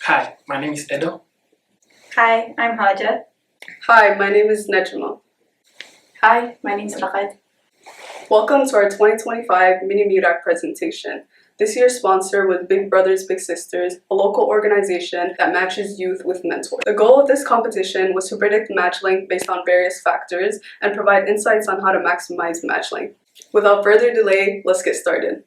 Hi, my name is Edo. Hi, I'm Hajar. Hi, my name is Najma. Hi, my name is Raghad. Welcome to our 2025 MinneMUDAC presentation. This year's sponsor was Big Brothers Big Sisters, a local organization that matches youth with mentors. The goal of this competition was to predict match length based on various factors and provide insights on how to maximize match length. Without further delay, let's get started.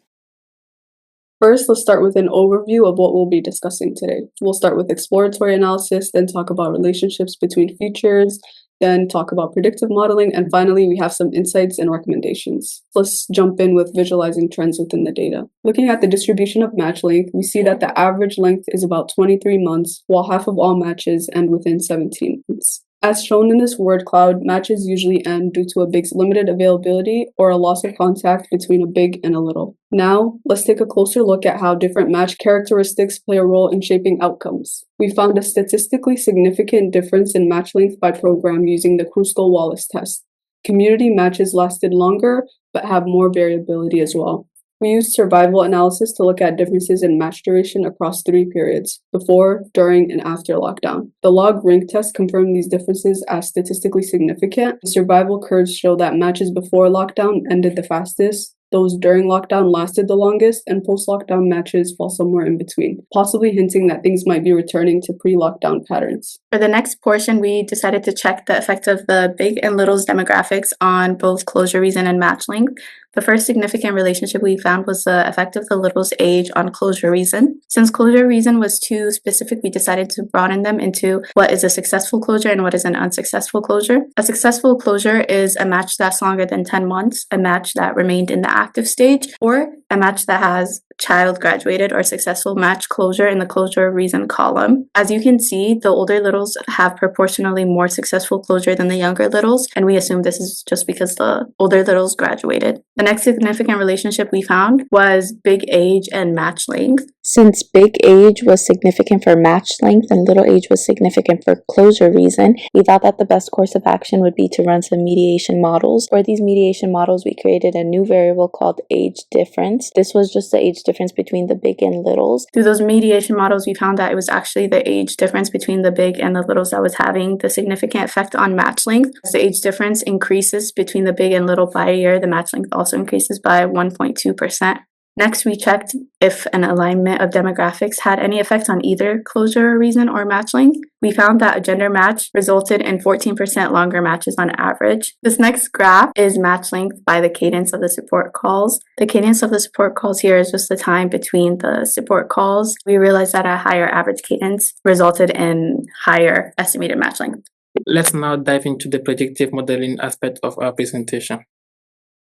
First, let's start with an overview of what we'll be discussing today. We'll start with exploratory analysis, then talk about relationships between features, then talk about predictive modeling, and finally, we have some insights and recommendations. Let's jump in with visualizing trends within the data. Looking at the distribution of match length, we see that the average length is about 23 months, while half of all matches end within 17 months. As shown in this word cloud, matches usually end due to a big's limited availability or a loss of contact between a big and a little. Now, let's take a closer look at how different match characteristics play a role in shaping outcomes. We found a statistically significant difference in match length by program using the Kruskal-Wallis test. Community matches lasted longer, but have more variability as well. We used survival analysis to look at differences in match duration across 3 periods, before, during, and after lockdown. The log rank test confirmed these differences as statistically significant. Survival curves show that matches before lockdown ended the fastest, those during lockdown lasted the longest, and post-lockdown matches fall somewhere in between, possibly hinting that things might be returning to pre-lockdown patterns. For the next portion, we decided to check the effect of the big and little's demographics on both closure reason and match length. The first significant relationship we found was the effect of the little's age on closure reason. Since closure reason was too specific, we decided to broaden them into what is a successful closure and what is an unsuccessful closure. A successful closure is a match that's longer than 10 months, a match that remained in the active stage, or a match that has child graduated or successful match closure in the closure reason column. As you can see, the older littles have proportionally more successful closure than the younger littles, and we assume this is just because the older littles graduated. The next significant relationship we found was big age and match length. Since big age was significant for match length and little age was significant for closure reason, we thought that the best course of action would be to run some mediation models. For these mediation models, we created a new variable called age difference. This was just the age difference between the big and littles. Through those mediation models, we found that it was actually the age difference between the big and the littles that was having the significant effect on match length. As the age difference increases between the big and little by a year, the match length also increases by 1.2%. Next, we checked if an alignment of demographics had any effect on either closure reason or match length. We found that a gender match resulted in 14% longer matches on average. This next graph is match length by the cadence of the support calls. The cadence of the support calls here is just the time between the support calls. We realized that a higher average cadence resulted in higher estimated match length. Let's now dive into the predictive modeling aspect of our presentation.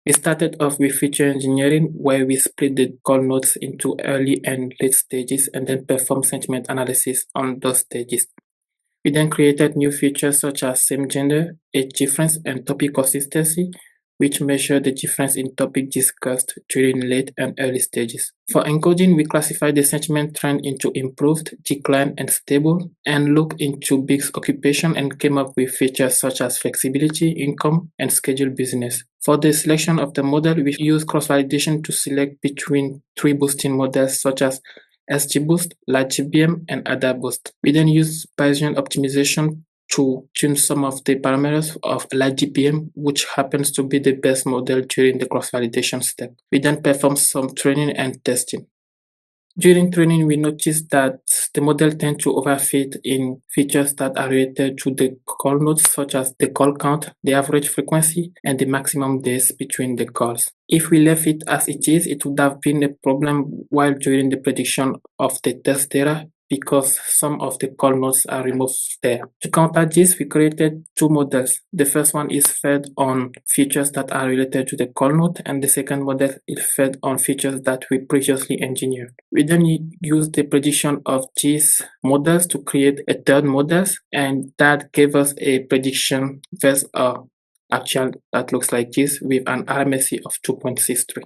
We started off with feature engineering, where we split the call nodes into early and late stages and then performed sentiment analysis on those stages. We then created new features such as same gender, age difference, and topic consistency, which measure the difference in topic discussed during late and early stages. For encoding, we classified the sentiment trend into improved, decline, and stable, and looked into Big's occupation and came up with features such as flexibility, income, and schedule business. For the selection of the model, we used cross-validation to select between 3 boosting models such as SGBoost, LightGBM, and AdaBoost. We then used Bayesian optimization to tune some of the parameters of LightGBM, which happens to be the best model during the cross-validation step. We then performed some training and testing. During training, we noticed that the model tends to overfit in features that are related to the call nodes, such as the call count, the average frequency, and the maximum days between the calls. If we left it as it is, it would have been a problem while during the prediction of the test data, because some of the call nodes are removed there. To counter this, we created 2 models. The first one is fed on features that are related to the call node, and the second model is fed on features that we previously engineered. We then used the prediction of these models to create a third model, and that gave us a prediction versus actual that looks like this with an RMSE of 2.63.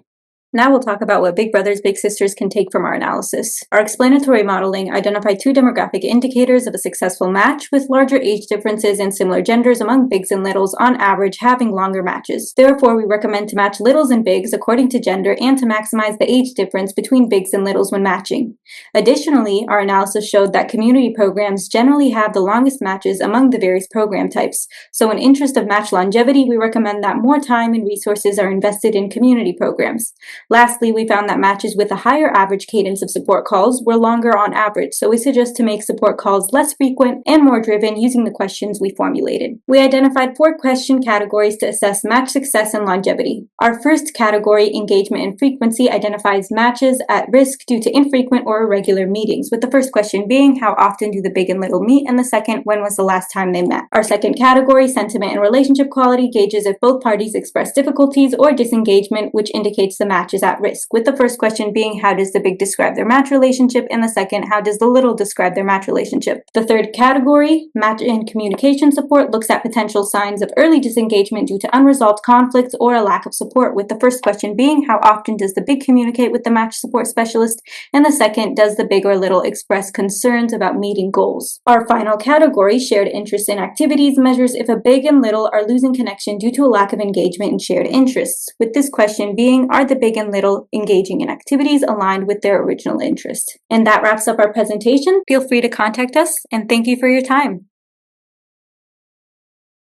Now we'll talk about what big brothers, big sisters can take from our analysis. Our explanatory modeling identified 2 demographic indicators of a successful match, with larger age differences and similar genders among bigs and littles on average having longer matches. Therefore, we recommend to match littles and bigs according to gender and to maximize the age difference between bigs and littles when matching. Additionally, our analysis showed that community programs generally have the longest matches among the various program types. So in interest of match longevity, we recommend that more time and resources are invested in community programs. Lastly, we found that matches with a higher average cadence of support calls were longer on average, so we suggest to make support calls less frequent and more driven using the questions we formulated. We identified 4 question categories to assess match success and longevity. Our first category, engagement and frequency, identifies matches at risk due to infrequent or irregular meetings, with the first question being how often do the big and little meet, and the second, when was the last time they met. Our second category, sentiment and relationship quality, gauges if both parties express difficulties or disengagement, which indicates the match is at risk, with the first question being how does the big describe their match relationship, and the second, how does the little describe their match relationship. The third category, match and communication support, looks at potential signs of early disengagement due to unresolved conflicts or a lack of support, with the first question being how often does the big communicate with the match support specialist, and the second, does the big or little express concerns about meeting goals. Our final category, shared interests in activities, measures if a big and little are losing connection due to a lack of engagement in shared interests, with this question being, are the big and little engaging in activities aligned with their original interest? And that wraps up our presentation. Feel free to contact us, and thank you for your time.